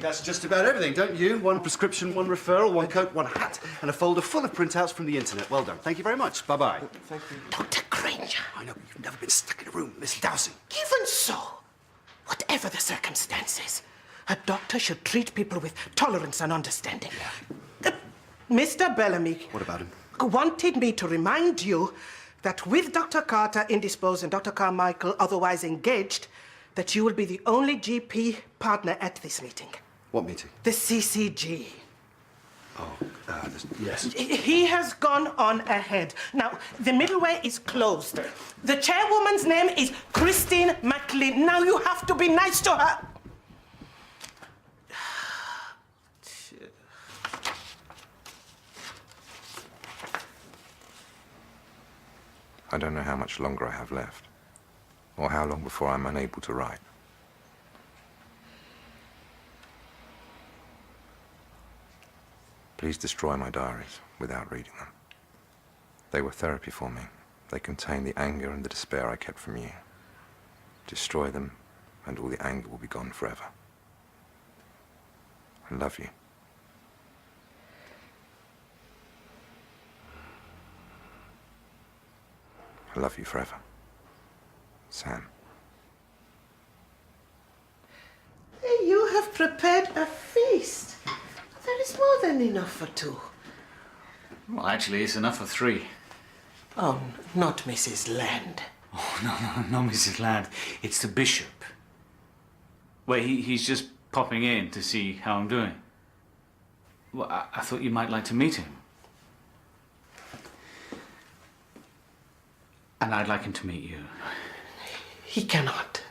that's just about everything, don't you? One prescription, one referral, one coat, one hat, and a folder full of printouts from the internet. Well done. Thank you very much. Bye-bye. Thank you. Dr. Granger. I know, but you've never been stuck in a room, Miss Dowsing. Even so, whatever the circumstances, a doctor should treat people with tolerance and understanding. Yeah. Mr. Bellamy... What about him? ...wanted me to remind you that with Dr. Carter indisposed and Dr. Carmichael otherwise engaged, that you will be the only GP partner at this meeting. What meeting? The CCG. Oh, yes. He has gone on ahead. Now, the middle way is closed. The chairwoman's name is Christine McLean. Now you have to be nice to her. I don't know how much longer I have left, or how long before I'm unable to write. Please destroy my diaries without reading them. They were therapy for me. They contain the anger and the despair I kept from you. Destroy them, and all the anger will be gone forever. I love you. I love you forever. Sam. You have prepared a feast. There is more than enough for two. Well, actually, it's enough for 3. Oh, not Mrs. Land. Oh, no, Mrs. Ladd. It's the bishop. Well, he's just popping in to see how I'm doing. Well, I thought you might like to meet him. And I'd like him to meet you. He cannot.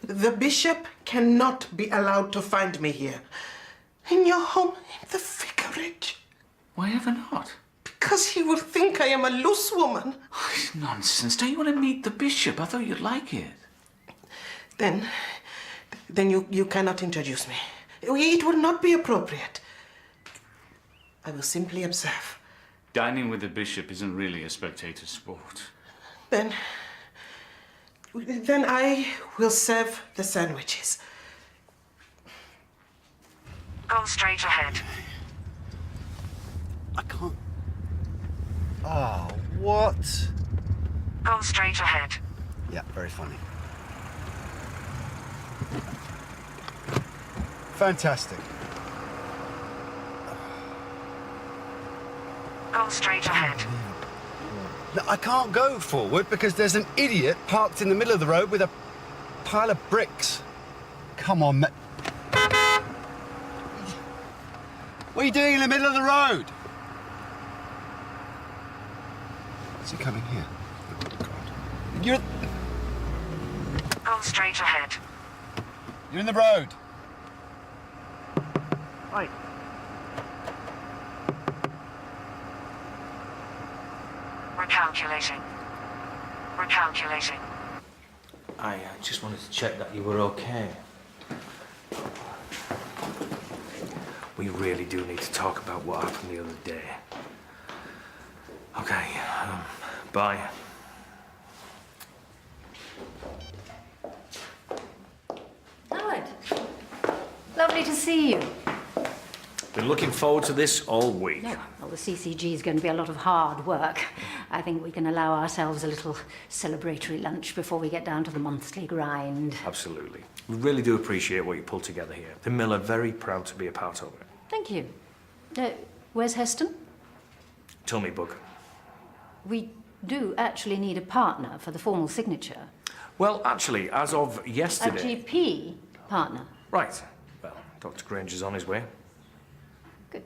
The bishop cannot be allowed to find me here. In your home, in the vicarage. Why ever not? Because he will think I am a loose woman. Oh, nonsense. Don't you want to meet the bishop? I thought you'd like it. Then you cannot introduce me. It would not be appropriate. I will simply observe. Dining with the bishop isn't really a spectator sport. Then I will serve the sandwiches. Go straight ahead. I can't... Oh, what? Go straight ahead. Yeah, very funny. Fantastic. Go straight ahead. No, I can't go forward because there's an idiot parked in the middle of the road with a pile of bricks. Come on, what are you doing in the middle of the road? Is he coming here? Oh, God. You're... Go straight ahead. You're in the road. Right. Recalculating. Recalculating. I just wanted to check that you were okay. We really do need to talk about what happened the other day. Okay, bye. Howard, lovely to see you. Been looking forward to this all week. No, well, the CCG is going to be a lot of hard work. I think we can allow ourselves a little celebratory lunch before we get down to the monthly grind. Absolutely. We really do appreciate what you pulled together here. The Mill are very proud to be a part of it. Thank you. Where's Heston? Tell me, Book. We do actually need a partner for the formal signature. Well, actually, as of A yesterday... GP partner. Right. Well, Dr. Granger's on his way. Good.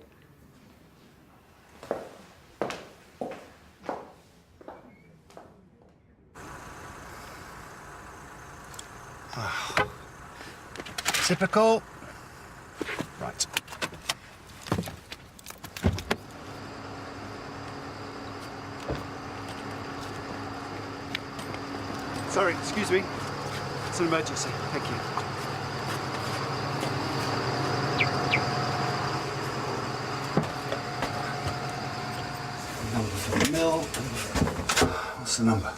Typical. Right. Sorry, excuse me. It's an emergency. Thank you. Number for the mill. What's the number?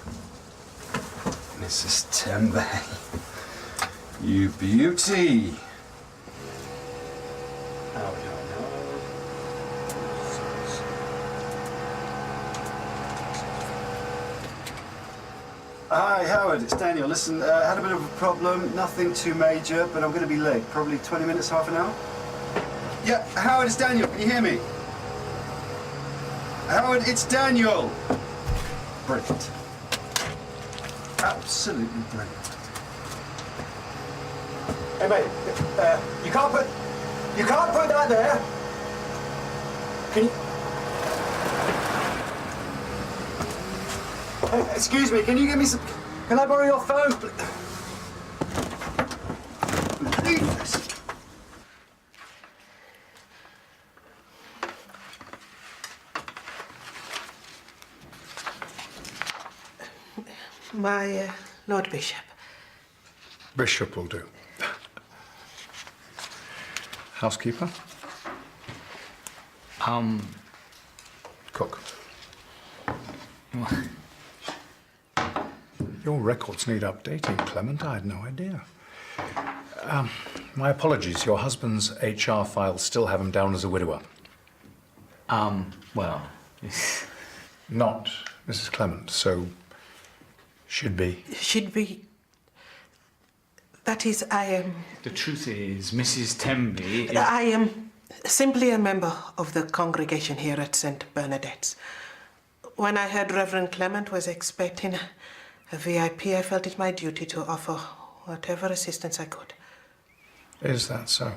Mrs. Tembe. You beauty. Hi, Howard, it's Daniel. Listen, had a bit of a problem, nothing too major, but I'm going to be late. Probably 20 minutes, half an hour. Yeah, Howard, it's Daniel. Can you hear me? Howard, it's Daniel. Brilliant. Absolutely brilliant. Hey, mate, you can't put that there. Can you? Hey, excuse me, can you give me some... Can I borrow your phone? Please. My Lord Bishop. Bishop will do. Housekeeper? Cook. Your records need updating, Clement. I had no idea. My apologies. Your husband's HR files still have him down as a widower. Well... Not Mrs. Clement, so should be. Should be... That is, I am... The truth is, Mrs. Temby... I am simply a member of the congregation here at St. Bernadette's. When I heard Reverend Clement was expecting a VIP, I felt it my duty to offer whatever assistance I could. Is that so?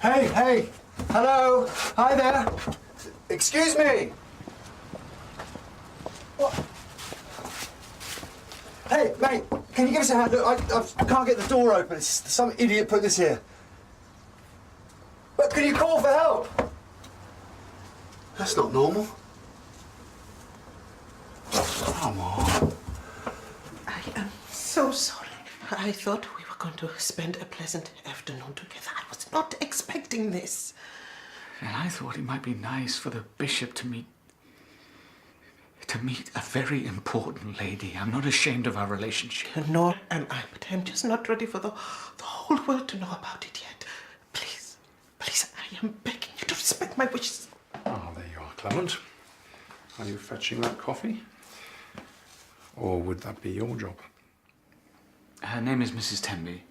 Hey, hello, hi there. Excuse me. What? Hey, mate, can you give us a hand? Look, I can't get the door open. Some idiot put this here. But can you call for help? That's not normal. Come on. I am so sorry. I thought we were going to spend a pleasant afternoon together. I was not expecting this. And I thought it might be nice for the bishop to meet a very important lady. I'm not ashamed of our relationship. Nor am I, but I'm just not ready for the whole world to know about it yet. Please, I am begging you to respect my wishes. Oh, there you are, Clement. Are you fetching that coffee? Or would that be your job? Her name is Mrs. Temby.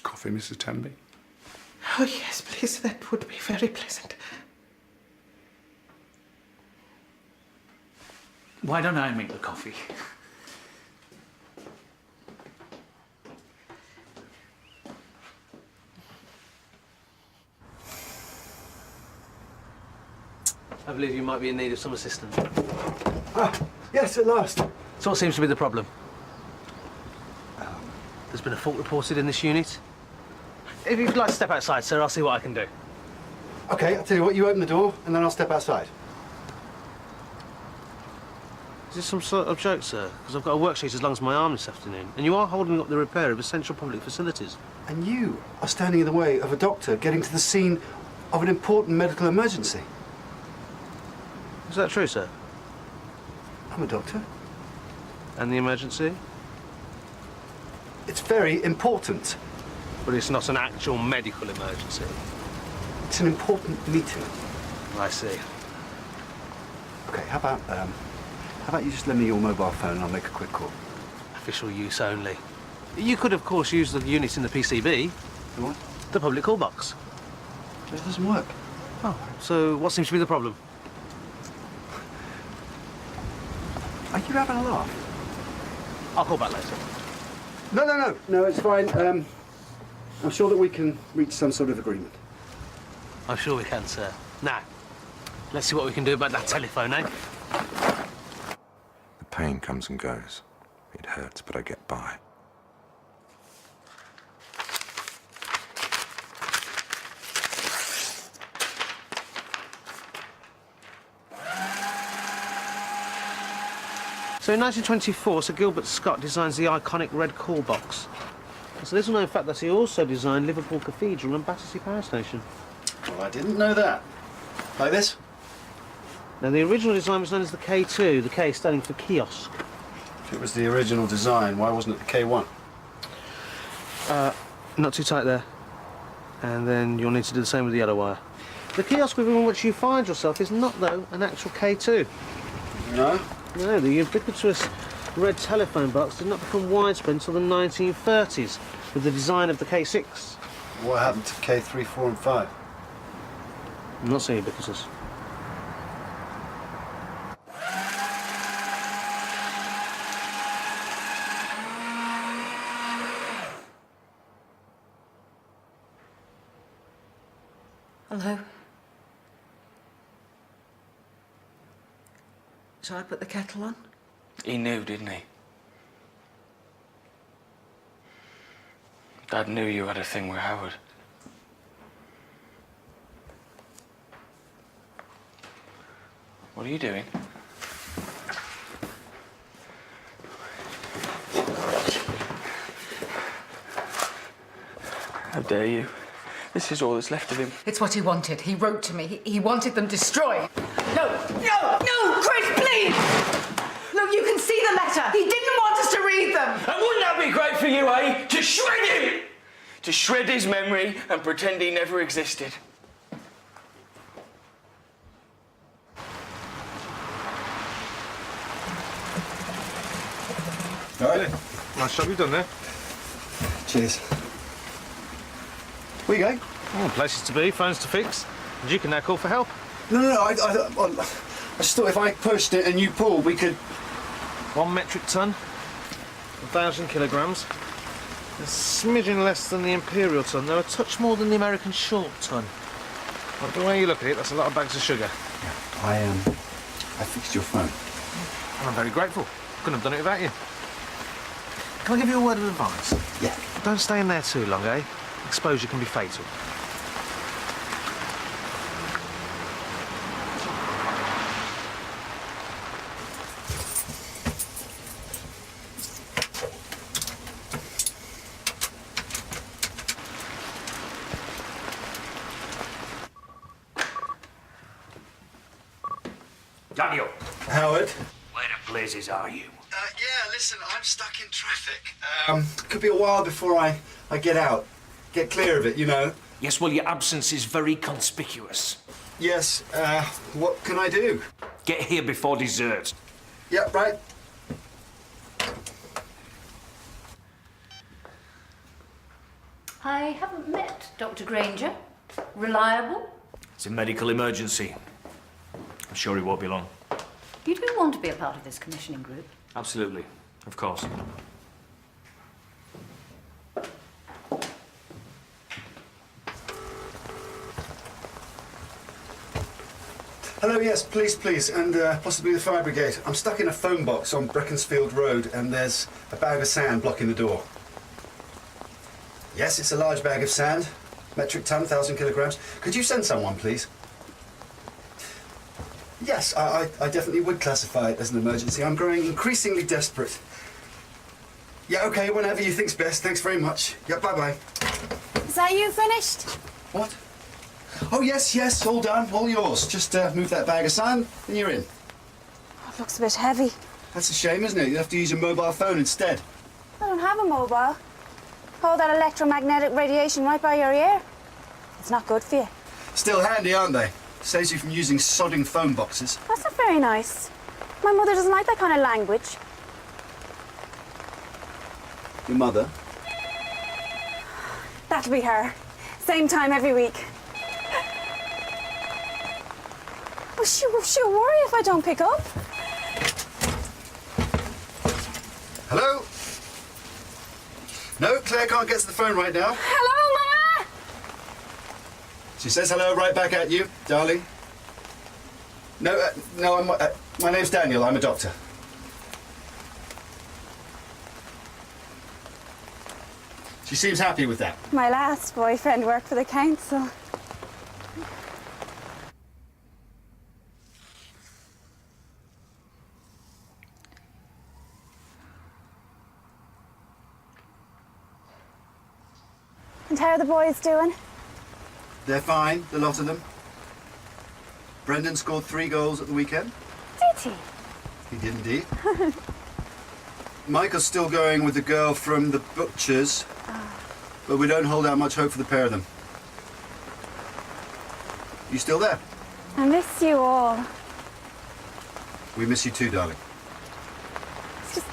Coffee, Mrs. Temby? Oh, yes, please, that would be very pleasant. Why don't I make the coffee? I believe you might be in need of some assistance. Ah, yes, at last. So what seems to be the problem? There's been a fault reported in this unit. If you'd like to step outside, sir, I'll see what I can do. Okay, I'll tell you what, you open the door and then I'll step outside. Is this some sort of joke, sir? Because I've got a worksheet as long as my arm this afternoon, and you are holding up the repair of essential public facilities. And you are standing in the way of a doctor getting to the scene of an important medical emergency. Is that true, sir? I'm a doctor. And the emergency? It's very important. But it's not an actual medical emergency. It's an important meeting. I see. Okay, how about you just lend me your mobile phone and I'll make a quick call. Official use only. You could, of course, use the unit in the PCB. The what? The public call box. It doesn't work. Oh, so what seems to be the problem? Are you having a laugh? I'll call back later. No, it's fine. I'm sure that we can reach some sort of agreement. I'm sure we can, sir. Now, let's see what we can do about that telephone, eh? The pain comes and goes. It hurts, but I get by. So in 1924, Sir Gilbert Scott designs the iconic red call box. It's a little known fact that he also designed Liverpool Cathedral and Battersea Power Station. Well, I didn't know that. Like this? Now, the original design was known as the K2, the K standing for kiosk. If it was the original design, why wasn't it the K1? Not too tight there. And then you'll need to do the same with the other wire. The kiosk within which you find yourself is not, though, an actual K2. No? No, the ubiquitous red telephone box did not become widespread until the 1930s with the design of the K6. What happened to K3, 4 and 5? Not so ubiquitous. Hello? Shall I put the kettle on? He knew, didn't he? Dad knew you had a thing with Howard. What are you doing? How dare you? This is all that's left of him. It's what he wanted. He wrote to me. He wanted them destroyed. No! No! No! Chris, please! Look, you can see the letter. He didn't want us to read them. And wouldn't that be great for you, eh? To shred him! To shred his memory and pretend he never existed. All right. Nice job you've done there. Cheers. Where you going? Oh, places to be, phones to fix. And you can now call for help. No. I just thought if I pushed it and you pulled, we could... 1 metric ton, 1,000 kilograms. A smidgen less than the imperial ton, though a touch more than the American short ton. Well, the way you look at it, that's a lot of bags of sugar. I fixed your phone. And I'm very grateful. Couldn't have done it without you. Can I give you a word of advice? Yeah. Don't stay in there too long, eh? Exposure can be fatal. Daniel, Howard? where the blazes are you? Yeah, listen, I'm stuck in traffic. Could be a while before I get out. Get clear of it, you know. Yes, well, your absence is very conspicuous. Yes, what can I do? Get here before dessert. Yeah, right. I haven't met Dr. Granger. Reliable? It's a medical emergency. I'm sure he won't be long. You do want to be a part of this commissioning group? Absolutely, of course. Hello, yes, please, and possibly the fire brigade. I'm stuck in a phone box on Beaconsfield Road, and there's a bag of sand blocking the door. Yes, it's a large bag of sand. Metric ton, 1,000 kilograms. Could you send someone, please? Yes, I definitely would classify it as an emergency. I'm growing increasingly desperate. Yeah, okay, whenever you think's best. Thanks very much. Yeah, bye-bye. Is that you finished? What? Oh, yes, all done, all yours. Just move that bag of sand, and you're in. Oh, it looks a bit heavy. That's a shame, isn't it? You have to use your mobile phone instead. I don't have a mobile. All that electromagnetic radiation right by your ear. It's not good for you. Still handy, aren't they? Saves you from using sodding phone boxes. That's not very nice. My mother doesn't like that kind of language. Your mother? That'll be her. Same time every week. Well, she'll worry if I don't pick up. Hello? No, Claire can't get to the phone right now. Hello, Mama! She says hello right back at you, darling. No, my name's Daniel. I'm a doctor. She seems happy with that. My last boyfriend worked for the council. And how are the boys doing? They're fine, the lot of them. Brendan scored 3 goals at the weekend. Did he? He did indeed. Michael's still going with the girl from the butcher's, but we don't hold out much hope for the pair of them. You still there? I miss you all. We miss you too, darling. It's just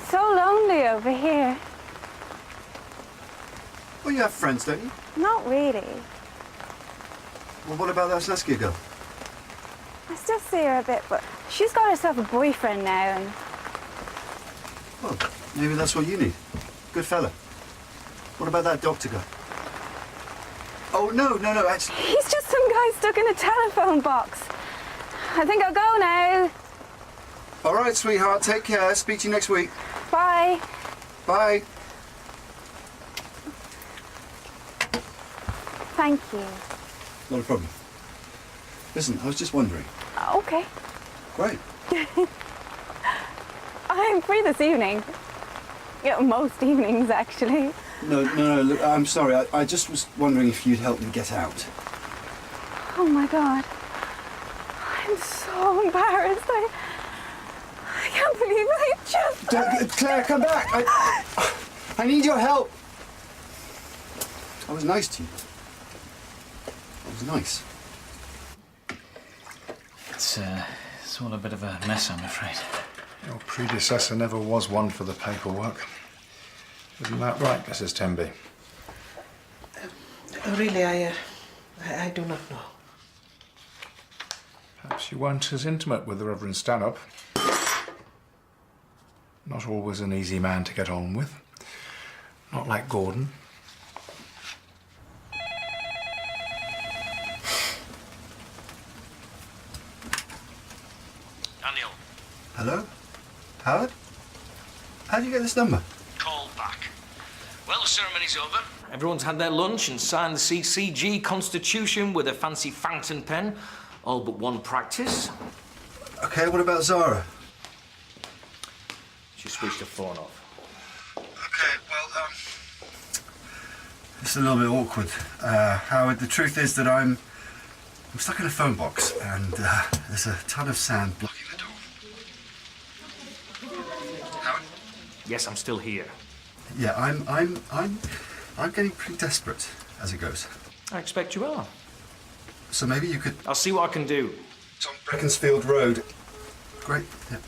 so lonely over here. Well, you have friends, don't you? Not really. Well, what about that Saskia girl? I still see her a bit, but she's got herself a boyfriend now, and Well, maybe that's what you need. Good fella. What about that doctor guy? Oh, no, actually... he's just some guy stuck in a telephone box. I think I'll go now. All right, sweetheart, take care. Speak to you next week. Bye. Bye. Thank you. Not a problem. Listen, I was just wondering. Okay. Great. I'm free this evening. Yeah, most evenings, actually. No, look, I'm sorry. I just was wondering if you'd help me get out. Oh, my God. I'm so embarrassed. I can't believe I just... Claire, come back. I need your help. I was nice to you. I was nice. It's all a bit of a mess, I'm afraid. Your predecessor never was one for the paperwork. Isn't that right, Mrs. Tenby? Really, I do not know. Perhaps you weren't as intimate with the Reverend Stanhope. Not always an easy man to get on with. Not like Gordon. Daniel. Hello? Howard? How do you get this number? Call back. Well, the ceremony's over. Everyone's had their lunch and signed the CCG Constitution with a fancy fountain pen. All but one practice. Okay, what about Zara? She switched her phone off. Okay, well, it's a little bit awkward. Howard, the truth is that I'm stuck in a phone box and there's a ton of sand blocking the door. Howard? Yes, I'm still here. Yeah, I'm getting pretty desperate as it goes. I expect you are. So maybe you could... I'll see what I can do. It's on Beaconsfield Road. Great, yeah.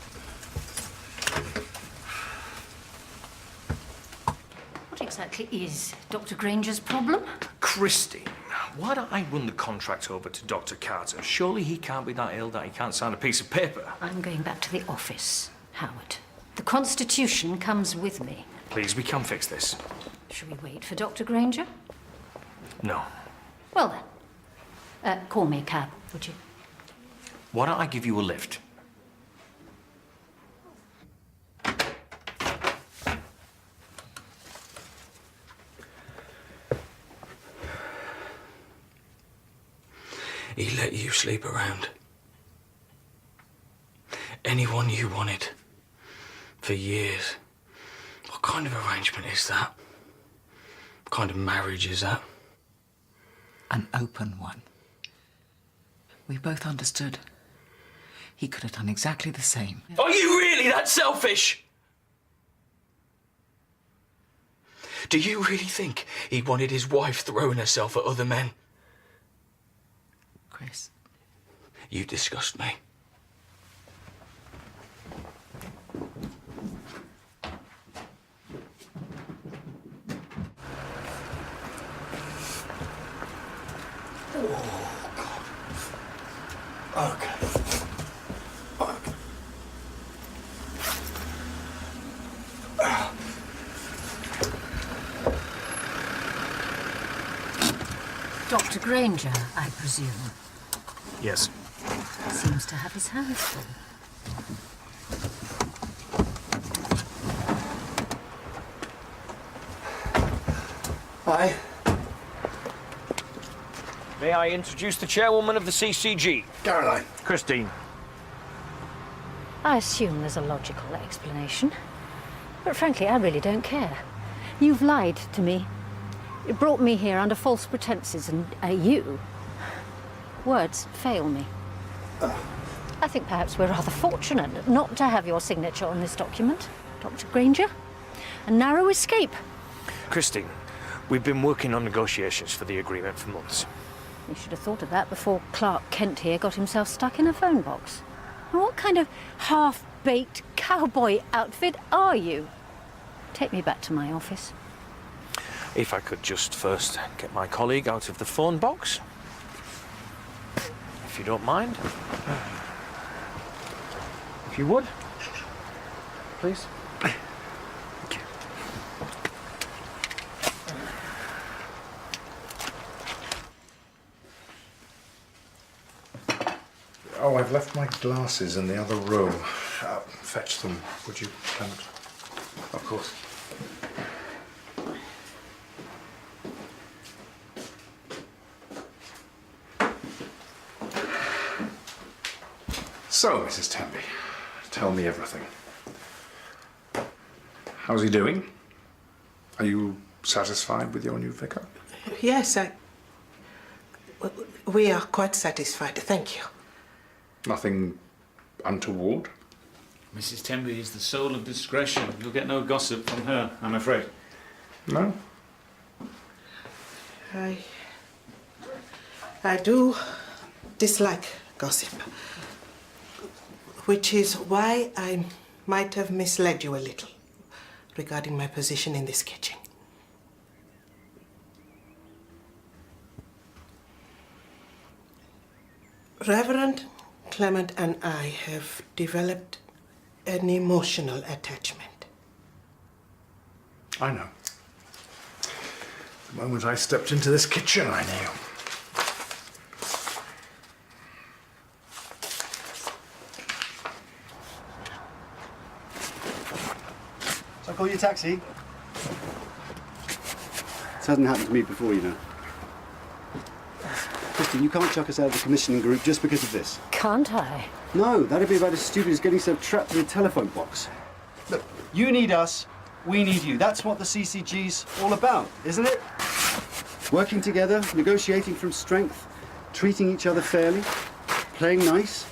What exactly is Dr. Granger's problem? Christine, why don't I run the contract over to Dr. Carter? Surely he can't be that ill that he can't sign a piece of paper. I'm going back to the office, Howard. The Constitution comes with me. Please, we can fix this. Shall we wait for Dr. Granger? No. Well then, call me a cab, would you? Why don't I give you a lift? He let you sleep around. Anyone you wanted. For years. What kind of arrangement is that? What kind of marriage is that? An open one. We both understood. He could have done exactly the same. Are you really that selfish? Do you really think he wanted his wife throwing herself at other men? Chris. You disgust me. Oh, God. Okay. Dr. Granger, I presume. Yes. Seems to have his hands full. Hi. May I introduce the chairwoman of the CCG? Caroline. Christine. I assume there's a logical explanation. But frankly, I really don't care. You've lied to me. You brought me here under false pretenses, and you... Words fail me. I think perhaps we're rather fortunate not to have your signature on this document, Dr. Granger. A narrow escape. Christine, We've been working on negotiations for the agreement for months. You should have thought of that before Clark Kent here got himself stuck in a phone box. What kind of half-baked cowboy outfit are you? Take me back to my office. If I could just first get my colleague out of the phone box. If you don't mind. If you would. Please. Thank you. Oh, I've left my glasses in the other room. Fetch them, would you, Clement? Of course. So, Mrs. Tenby, tell me everything. How's he doing? Are you satisfied with your new vicar? Yes, we are quite satisfied, thank you. Nothing untoward? Mrs. Tenby is the soul of discretion. You'll get no gossip from her, I'm afraid. No? I do dislike gossip, which is why I might have misled you a little regarding my position in this kitchen. Reverend Clement and I have developed an emotional attachment. I know. The moment I stepped into this kitchen, I knew. Shall I call you a taxi? This hasn't happened to me before, you know. Christine, you can't chuck us out of the commissioning group just because of this. Can't I? No, that'd be about as stupid as getting yourself trapped in a telephone box. Look, you need us, we need you. That's what the CCG's all about, isn't it? Working together, negotiating from strength, treating each other fairly, playing nice.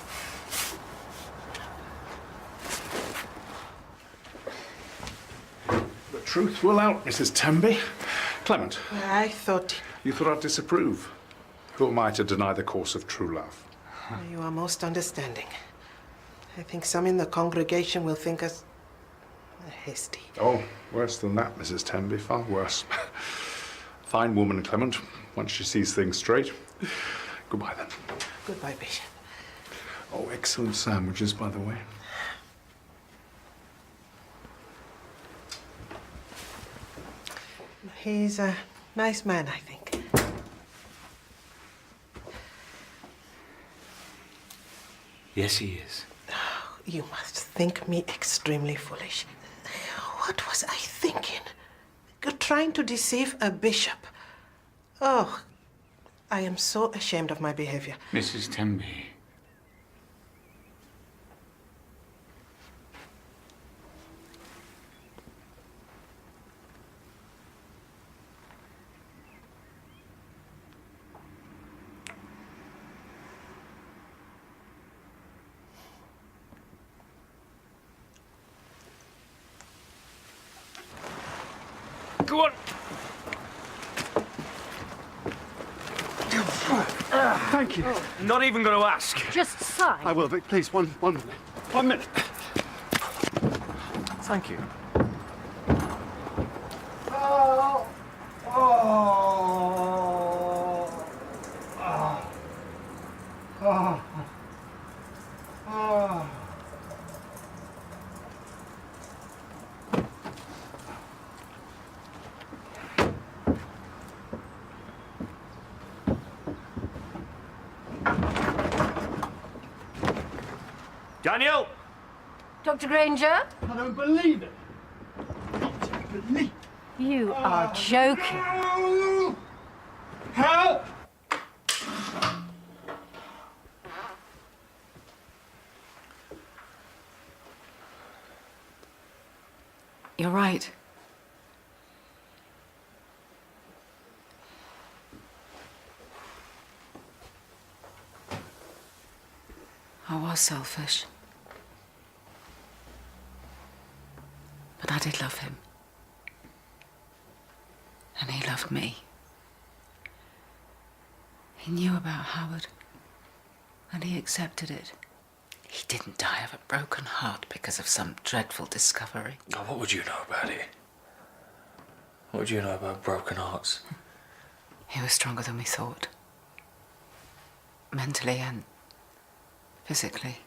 The truth will out, Mrs. Tenby. Clement. I thought... You thought I'd disapprove. Who am I to deny the course of true love? You are most understanding. I think some in the congregation will think us hasty. Oh, worse than that, Mrs. Tenby, far worse. Fine woman, Clement, once she sees things straight. Goodbye, then. Goodbye, Bishop. Oh, excellent sandwiches, by the way. He's a nice man, I think. Yes, he is. You must think me extremely foolish. What was I thinking? You're trying to deceive a bishop. Oh, I am so ashamed of my behavior. Mrs. Tenby. Go on. Thank you. Not even going to ask. Just sign. I will, but please, one minute. 1 minute. Thank you. Oh. Daniel! Dr. Granger? I don't believe it. You are joking. Help! You're right. I was selfish. But I did love him. And And he loved me. He knew about Howard, and he accepted it. He didn't die of a broken heart because of some dreadful discovery. Oh, what would you know about it? What would you know about broken hearts? He was stronger than we thought. Mentally and physically.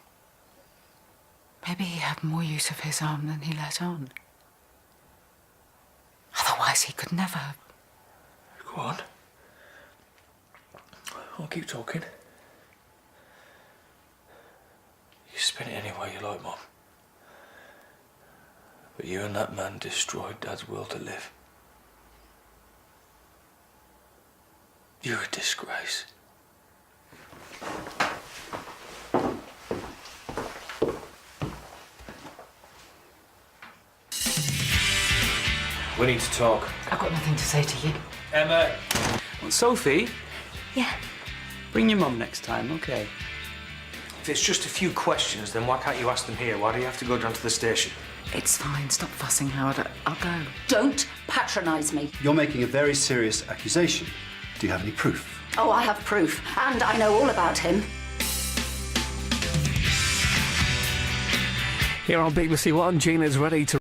Maybe he had more use of his arm than he let on. Otherwise, he could never have... Go on. I'll keep talking. You spin it any way you like, Mom. But you and that man destroyed Dad's will to live. You're a disgrace. We need to talk. I've got nothing to say to you. Emma. Well, Sophie, Yeah. bring your mum next time, okay? If it's just a few questions, then why can't you ask them here? Why do you have to go down to the station? It's fine. Stop fussing, Howard. I'll go. Don't patronise me. You're making a very serious accusation. Do you have any proof? Oh, I have proof, and I know all about him. Here on BBC1, Gina's ready to